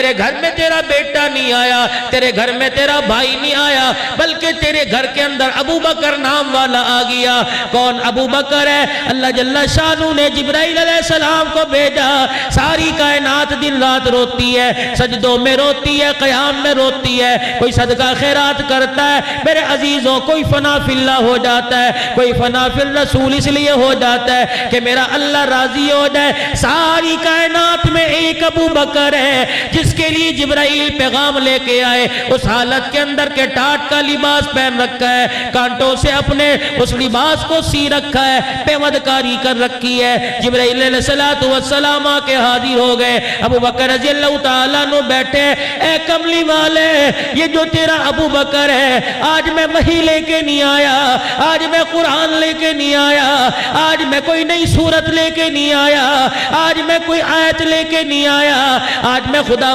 تیرے گھر میں تیرا بیٹا نہیں آیا، تیرے گھر میں تیرا بھائی نہیں آیا، بلکہ تیرے گھر کے اندر ابو بکر نام والا آ گیا۔ کون ابو بکر ہے؟ اللہ جل شانہ نے جبرائیل علیہ السلام کو بھیجا۔ ساری کائنات دن رات روتی ہے، سجدوں میں روتی ہے، قیام میں روتی ہے، کوئی صدقہ خیرات کرتا ہے میرے عزیزوں، کوئی فنا فی اللہ ہو جاتا ہے، کوئی فنا فی الرسول اس لیے ہو جاتا ہے کہ میرا اللہ راضی ہو جائے۔ ساری کائنات میں ایک ابو بکر ہے جس کے لیے جبرائیل پیغام لے کے آئے، اس حالت کے اندر کے ٹاٹ کا لباس پہن رکھا ہے، کانٹوں سے اپنے اس لباس کو سی رکھا ہے، پیود کاری کر رکھی ہے۔ جبرائیل علیہ السلام آ کے حاضر ہو گئے، ابو بکر رضی اللہ تعالیٰ عنہ بیٹھے، اے کملی والے یہ جو تیرا ابو بکر ہے، آج میں وحی لے کے نہیں آیا، آج میں قرآن لے کے نہیں آیا، آج میں کوئی نئی صورت لے کے نہیں آیا، آج میں کوئی آیت لے کے نہیں آیا، آج میں خدا